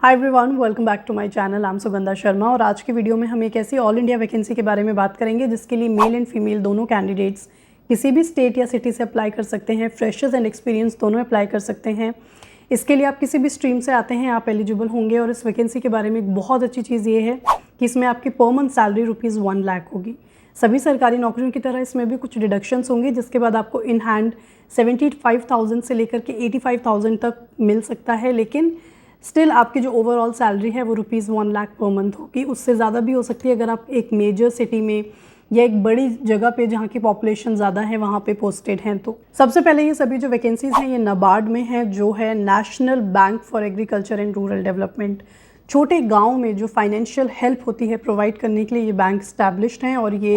Hi everyone, welcome back to my channel. I am Sugandha Sharma और आज की वीडियो में हम एक ऐसी ऑल इंडिया वैकेंसी के बारे में बात करेंगे जिसके लिए मेल एंड फीमेल दोनों कैंडिडेट्स किसी भी स्टेट या सिटी से अप्लाई कर सकते हैं। फ्रेशर्स एंड एक्सपीरियंस दोनों अप्लाई कर सकते हैं। इसके लिए आप किसी भी स्ट्रीम से आते हैं, आप एलिजिबल होंगे। और इस वैकेंसी के बारे में एक बहुत अच्छी चीज़ ये है कि इसमें आपकी पर मंथ सैलरी ₹1 लाख होगी। सभी सरकारी नौकरियों की तरह इसमें भी कुछ डिडक्शंस होंगे, जिसके बाद आपको इन हैंड 75,000 से लेकर के 85,000 तक मिल सकता है। लेकिन स्टिल आपकी जो ओवरऑल सैलरी है वो ₹1 लाख पर मंथ होगी। उससे ज़्यादा भी हो सकती है अगर आप एक मेजर सिटी में या एक बड़ी जगह पे जहाँ की पॉपुलेशन ज़्यादा है वहाँ पे पोस्टेड हैं। तो सबसे पहले ये सभी जो वैकेंसीज़ हैं ये नाबार्ड में हैं, जो है national bank for agriculture and rural development. छोटे गाँव में जो फाइनेंशियल हेल्प होती है प्रोवाइड करने के लिए ये बैंक इस्टेब्लिश्ड हैं और ये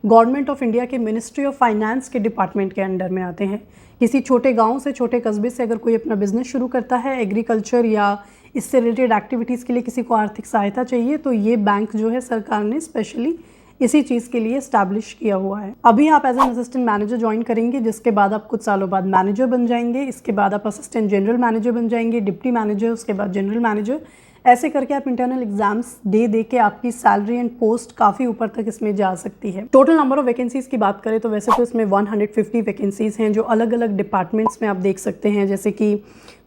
गवर्नमेंट ऑफ इंडिया के मिनिस्ट्री ऑफ फाइनेंस के डिपार्टमेंट के अंडर में आते हैं। किसी छोटे गांव से, छोटे कस्बे से अगर कोई अपना बिजनेस शुरू करता है, एग्रीकल्चर या इससे रिलेटेड एक्टिविटीज़ के लिए किसी को आर्थिक सहायता चाहिए, तो ये बैंक जो है सरकार ने स्पेशली इसी चीज़ के लिए इस्टेब्लिश किया हुआ है। अभी आप as an assistant manager join करेंगे, जिसके बाद आप कुछ सालों बाद मैनेजर बन जाएंगे। इसके बाद आप असिस्टेंट जनरल मैनेजर बन जाएंगे, डिप्टी मैनेजर, उसके बाद जनरल मैनेजर। ऐसे करके आप इंटरनल एग्जाम्स दे के आपकी सैलरी एंड पोस्ट काफ़ी ऊपर तक इसमें जा सकती है। टोटल नंबर ऑफ वैकेंसीज़ की बात करें तो वैसे तो इसमें 150 वैकेंसीज़ हैं जो अलग अलग डिपार्टमेंट्स में आप देख सकते हैं, जैसे कि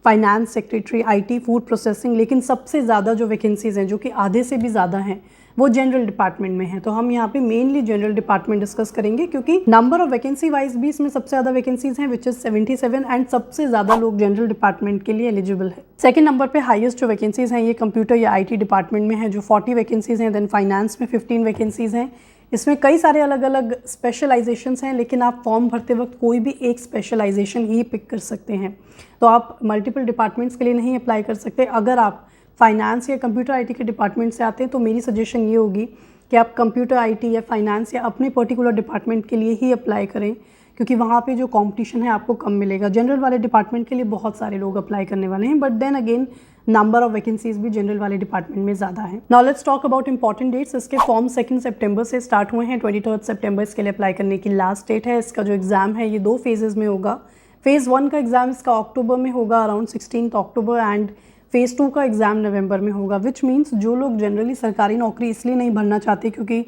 finance, secretary, IT, food processing. लेकिन सबसे ज़्यादा जो वैकेंसीज़ हैं, जो कि आधे से भी ज़्यादा हैं, वो जनरल डिपार्टमेंट में है। तो हम यहाँ पे मेनली जनरल डिपार्टमेंट डिस्कस करेंगे, क्योंकि नंबर ऑफ वैकेंसी वाइज भी इसमें सबसे ज़्यादा वैकेंसीज हैं, विच इज़ 77, एंड सबसे ज़्यादा लोग जनरल डिपार्टमेंट के लिए एलिजिबल है। सेकंड नंबर पे हाईएस्ट जो वैकेंसीज हैं ये कंप्यूटर या IT डिपार्टमेंट में है, जो 40 वैकेंसीज हैं। देन फाइनेंस में 15 वैकेंसीज हैं। इसमें कई सारे अलग अलग स्पेशलाइजेशंस हैं, लेकिन आप फॉर्म भरते वक्त कोई भी एक स्पेशलाइजेशन ही पिक कर सकते हैं। तो आप मल्टीपल डिपार्टमेंट्स के लिए नहीं अप्लाई कर सकते। अगर आप फाइनेंस या कंप्यूटर IT के डिपार्टमेंट से आते हैं तो मेरी सजेशन ये होगी कि आप कंप्यूटर IT या फाइनेंस या अपने पर्टिकुलर डिपार्टमेंट के लिए ही अप्लाई करें, क्योंकि वहाँ पे जो कंपटीशन है आपको कम मिलेगा। जनरल वाले डिपार्टमेंट के लिए बहुत सारे लोग अप्लाई करने वाले हैं, but then again number of vacancies भी जनरल वाले डिपार्टमेंट में ज़्यादा है। Now let's talk about important dates. इसके फॉर्म 2 सितंबर से स्टार्ट हुए हैं। 23 सितंबर इसके लिए अप्लाई करने की लास्ट डेट है। इसका जो एग्ज़ाम है ये 2 फेजेज़ में होगा। फेज़ 1 का एग्ज़ाम इसका अक्टूबर में होगा, अराउंड 16 अक्टूबर, एंड फेज़ 2 का एग्ज़ाम नवंबर में होगा। विच मीन्स जो लोग जनरली सरकारी नौकरी इसलिए नहीं भरना चाहते क्योंकि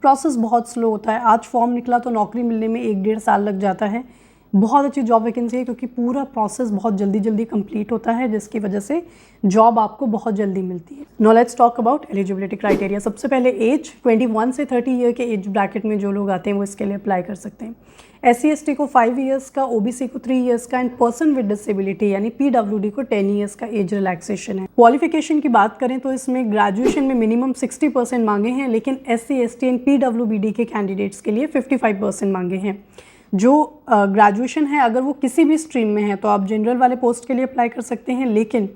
प्रोसेस बहुत स्लो होता है। आज फॉर्म निकला तो नौकरी मिलने में 1-1.5 साल लग जाता है। बहुत अच्छी जॉब वैकेंसी है क्योंकि पूरा प्रोसेस बहुत जल्दी कंप्लीट होता है, जिसकी वजह से जॉब आपको बहुत जल्दी मिलती है। Now let's talk about eligibility criteria. सबसे पहले एज 21 से 30 ईयर के एज ब्रैकेट में जो लोग आते हैं वो इसके लिए अप्लाई कर सकते हैं। SC/ST को 5 ईयर्स का, OBC को 3 ईयर्स का, एंड पर्सन विद डिसेबिलिटी यानी PWD को 10 ईयर्स का एज रिलैक्सेशन है। क्वालिफिकेशन की बात करें तो इसमें ग्रेजुएशन में मिनिमम 60% मांगे हैं, लेकिन SC/ST एंड PWBD के कैंडिडेट्स के लिए 55% मांगे हैं। जो ग्रेजुएशन है अगर वो किसी भी स्ट्रीम में है तो आप जनरल वाले पोस्ट के लिए अप्लाई कर सकते हैं, लेकिन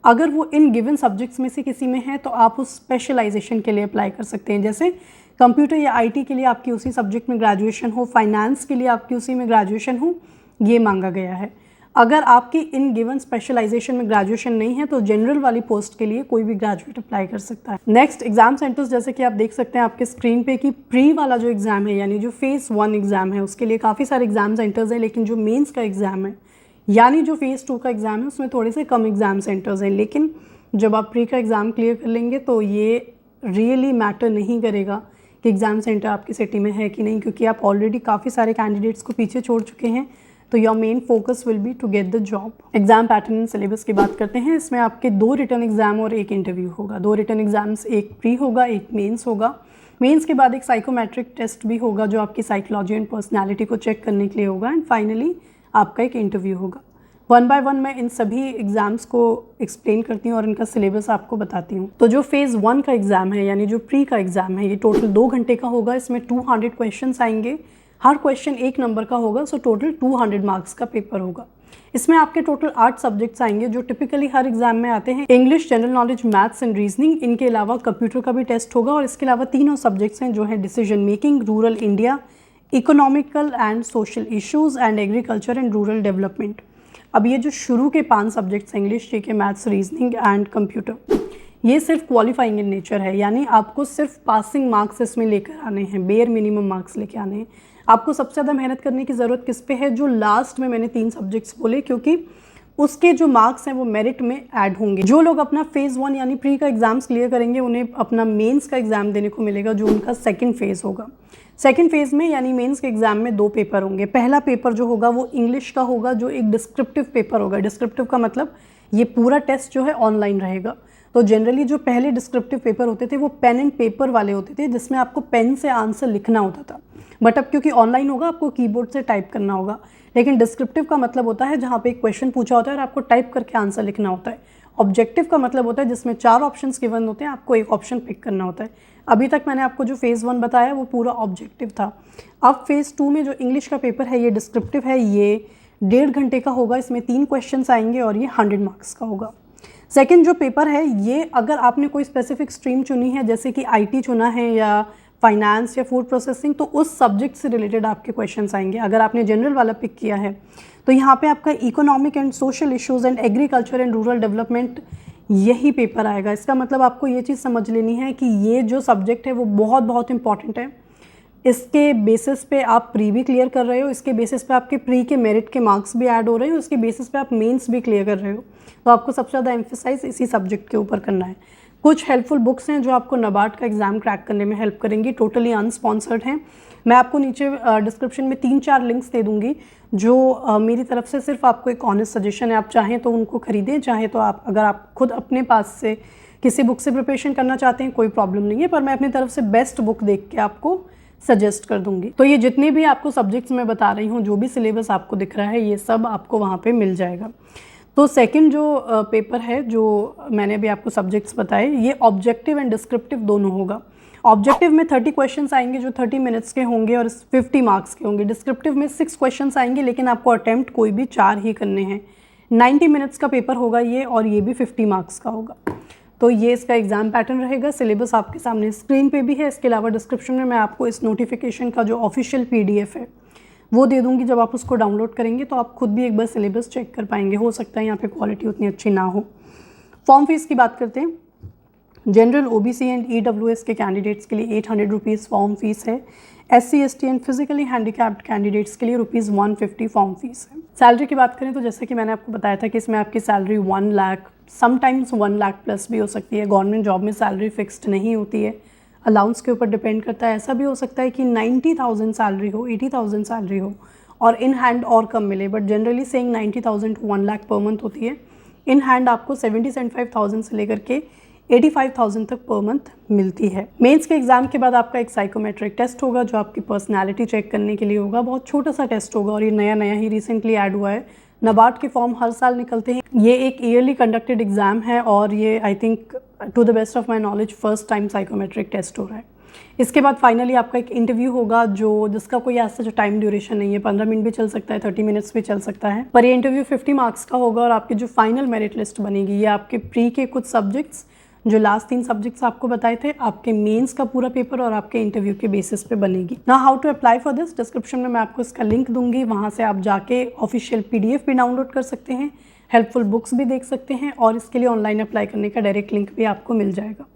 अगर वो इन गिवन सब्जेक्ट्स में से किसी में है तो आप उस स्पेशलाइजेशन के लिए अप्लाई कर सकते हैं। जैसे कंप्यूटर या IT के लिए आपकी उसी सब्जेक्ट में ग्रेजुएशन हो, फाइनेंस के लिए आपकी उसी में ग्रेजुएशन हो, ये मांगा गया है। अगर आपकी इन गिवन स्पेशलाइजेशन में ग्रेजुएशन नहीं है तो जनरल वाली पोस्ट के लिए कोई भी ग्रेजुएट अप्लाई कर सकता है। नेक्स्ट एग्जाम सेंटर्स, जैसे कि आप देख सकते हैं आपके स्क्रीन पे कि प्री वाला जो एग्ज़ाम है यानी जो फेज़ 1 एग्ज़ाम है उसके लिए काफ़ी सारे एग्जाम सेंटर्स हैं, लेकिन जो मेंस का एग्ज़ाम है यानी जो फेज़ 2 का एग्ज़ाम है उसमें थोड़े से कम एग्जाम सेंटर्स हैं। लेकिन जब आप प्री का एग्ज़ाम क्लियर कर लेंगे तो ये रियली मैटर नहीं करेगा कि एग्ज़ाम सेंटर आपकी सिटी में है कि नहीं, क्योंकि आप ऑलरेडी काफ़ी सारे कैंडिडेट्स को पीछे छोड़ चुके हैं। तो your main focus will be to get the job. Exam pattern and syllabus की बात करते हैं। इसमें आपके 2 रिटर्न एग्जाम और 1 इंटरव्यू होगा। 2 रिटर्न एग्जाम्स, एक प्री होगा, एक मेंस होगा। मेंस के बाद एक साइकोमेट्रिक टेस्ट भी होगा जो आपकी साइकोलॉजी एंड पर्सनैलिटी को चेक करने के लिए होगा, एंड फाइनली आपका एक इंटरव्यू होगा। 1 बाय 1 मैं इन सभी एग्जाम्स को एक्सप्लेन करती हूँ और इनका सिलेबस आपको बताती हूँ। तो जो फेज़ 1 का एग्ज़ाम है यानी जो प्री का एग्ज़ाम है ये टोटल 2 घंटे का होगा। इसमें 200 क्वेश्चंस आएंगे, हर क्वेश्चन 1 नंबर का होगा, सो टोटल 200 मार्क्स का पेपर होगा। इसमें आपके टोटल 8 सब्जेक्ट्स आएंगे जो टिपिकली हर एग्जाम में आते हैं। English, general knowledge, maths and reasoning. इनके अलावा कंप्यूटर का भी टेस्ट होगा, और इसके अलावा 3 और सब्जेक्ट्स हैं जो हैं decision making, rural India, economical and social issues, and agriculture and rural development. अब ये जो शुरू के 5 subjects English, GK, maths, reasoning and computer, ये सिर्फ क्वालिफाइंग इन नेचर है, यानी आपको सिर्फ पासिंग मार्क्स इसमें लेकर आने हैं, बेयर मिनिमम मार्क्स लेके आने हैं। आपको सबसे ज़्यादा मेहनत करने की ज़रूरत किस पे है? जो लास्ट में मैंने 3 सब्जेक्ट्स बोले, क्योंकि उसके जो मार्क्स हैं वो मेरिट में ऐड होंगे। जो लोग अपना फेज़ 1 यानी प्री का एग्जाम्स क्लियर करेंगे उन्हें अपना मेंस का एग्ज़ाम देने को मिलेगा, जो उनका सेकंड फेज़ होगा। सेकंड फेज़ में यानी मेंस के एग्ज़ाम में 2 पेपर होंगे। पहला पेपर जो होगा वो इंग्लिश का होगा, जो एक डिस्क्रिप्टिव पेपर होगा। डिस्क्रिप्टिव का मतलब ये पूरा टेस्ट जो है ऑनलाइन रहेगा। तो जनरली जो पहले डिस्क्रिप्टिव पेपर होते थे वो पेन एंड पेपर वाले होते थे, जिसमें आपको पेन से आंसर लिखना होता था। बट अब क्योंकि ऑनलाइन होगा आपको कीबोर्ड से टाइप करना होगा। लेकिन डिस्क्रिप्टिव का मतलब होता है जहाँ पे एक क्वेश्चन पूछा होता है और आपको टाइप करके आंसर लिखना होता है। ऑब्जेक्टिव का मतलब होता है जिसमें 4 ऑप्शंस गिवन होते हैं, आपको एक ऑप्शन पिक करना होता है। अभी तक मैंने आपको जो फेज़ 1 बताया वो पूरा ऑब्जेक्टिव था। अब फेज़ 2 में जो इंग्लिश का पेपर है ये डिस्क्रिप्टिव है, ये 1.5 घंटे का होगा। इसमें 3 क्वेश्चंस आएंगे और ये 100 मार्क्स का होगा। सेकंड जो पेपर है ये अगर आपने कोई स्पेसिफिक स्ट्रीम चुनी है, जैसे कि आईटी चुना है या फाइनेंस या फूड प्रोसेसिंग, तो उस सब्जेक्ट से रिलेटेड आपके क्वेश्चंस आएंगे। अगर आपने जनरल वाला पिक किया है तो यहाँ पे आपका economic and social issues and agriculture and rural development यही पेपर आएगा। इसका मतलब आपको ये चीज़ समझ लेनी है कि ये जो सब्जेक्ट है वो बहुत बहुत इंपॉर्टेंट है। इसके बेसिस पे आप प्री भी क्लियर कर रहे हो, इसके बेसिस पे आपके प्री के मेरिट के मार्क्स भी ऐड हो रहे हो, इसके बेसिस पे आप मेंस भी क्लियर कर रहे हो। तो आपको सबसे ज़्यादा एम्फेसाइज इसी सब्जेक्ट के ऊपर करना है। कुछ हेल्पफुल बुक्स हैं जो आपको नाबार्ड का एग्ज़ाम क्रैक करने में हेल्प करेंगी, टोटली अनस्पॉन्सर्ड हैं। मैं आपको नीचे डिस्क्रिप्शन में 3-4 लिंक्स दे दूँगी जो मेरी तरफ से सिर्फ आपको एक ऑनेस्ट सजेशन है। आप चाहें तो उनको खरीदें, चाहे तो आप अगर आप खुद अपने पास से किसी बुक से प्रिपरेशन करना चाहते हैं कोई प्रॉब्लम नहीं है, पर मैं अपनी तरफ से बेस्ट बुक देख के आपको सजेस्ट कर दूंगी। तो ये जितने भी आपको सब्जेक्ट्स मैं बता रही हूँ, जो भी सिलेबस आपको दिख रहा है, ये सब आपको वहाँ पे मिल जाएगा। तो सेकंड जो पेपर है जो मैंने अभी आपको सब्जेक्ट्स बताए, ये ऑब्जेक्टिव एंड डिस्क्रिप्टिव दोनों होगा। ऑब्जेक्टिव में 30 क्वेश्चंस आएंगे जो 30 मिनट्स के होंगे और 50 मार्क्स के होंगे। डिस्क्रिप्टिव में 6 क्वेश्चंस आएंगे लेकिन आपको अटैम्प्ट कोई भी 4 ही करने हैं। 90 मिनट्स का पेपर होगा ये, और ये भी 50 मार्क्स का होगा। तो ये इसका एग्ज़ाम पैटर्न रहेगा। सिलेबस आपके सामने स्क्रीन पे भी है। इसके अलावा डिस्क्रिप्शन में मैं आपको इस नोटिफिकेशन का जो ऑफिशियल PDF है वो दे दूंगी। जब आप उसको डाउनलोड करेंगे तो आप खुद भी एक बार सिलेबस चेक कर पाएंगे। हो सकता है यहाँ पे क्वालिटी उतनी अच्छी ना हो। फॉर्म फीस की बात करते हैं। जनरल OBC एंड EWS के कैंडिडेट्स के लिए 800 रुपीज़ फॉर्म फीस है। SC ST and physically handicapped candidates के लिए ₹150 फॉर्म फीस है। सैलरी की बात करें तो जैसे कि मैंने आपको बताया था कि इसमें आपकी salary 1 lakh, sometimes 1 lakh plus भी हो सकती है। गवर्नमेंट जॉब में सैलरी फिक्स्ड नहीं होती है, अलाउंस के ऊपर डिपेंड करता है। ऐसा भी हो सकता है कि 90,000 सैलरी हो, 80,000 सैलरी हो और इन हैंड और कम मिले, but generally saying 90,000 to 1 lakh per month होती है। इन हैंड आपको 70-75,000 से लेकर के 85,000 तक पर मंथ मिलती है। मेंस के एग्जाम के बाद आपका एक साइकोमेट्रिक टेस्ट होगा जो आपकी पर्सनालिटी चेक करने के लिए होगा। बहुत छोटा सा टेस्ट होगा और ये नया ही रिसेंटली ऐड हुआ है। नाबार्ड के फॉर्म हर साल निकलते हैं। ये एक ईयरली कंडक्टेड एग्जाम है और ये I think to the best of my knowledge first time psychometric test हो रहा है। इसके बाद फाइनली आपका एक इंटरव्यू होगा जिसका कोई ऐसा जो टाइम ड्यूरेशन नहीं है, 15 मिनट भी चल सकता है, 30 मिनट्स भी चल सकता है। पर ये इंटरव्यू 50 मार्क्स का होगा और आपकी जो फाइनल मेरिट लिस्ट बनेगी ये आपके प्री के कुछ सब्जेक्ट्स, जो लास्ट 3 सब्जेक्ट्स आपको बताए थे, आपके मेंस का पूरा पेपर और आपके इंटरव्यू के बेसिस पे बनेगी। ना how to apply for this, description में मैं आपको इसका लिंक दूंगी। वहाँ से आप जाके ऑफिशियल PDF भी डाउनलोड कर सकते हैं, हेल्पफुल बुक्स भी देख सकते हैं और इसके लिए ऑनलाइन अप्लाई करने का डायरेक्ट लिंक भी आपको मिल जाएगा।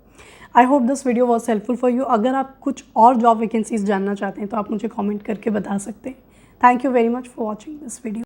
I hope this video was helpful for you. अगर आप कुछ और जॉब वैकेंसीज जानना चाहते हैं तो आप मुझे कॉमेंट करके बता सकते हैं। Thank you very much for watching this video.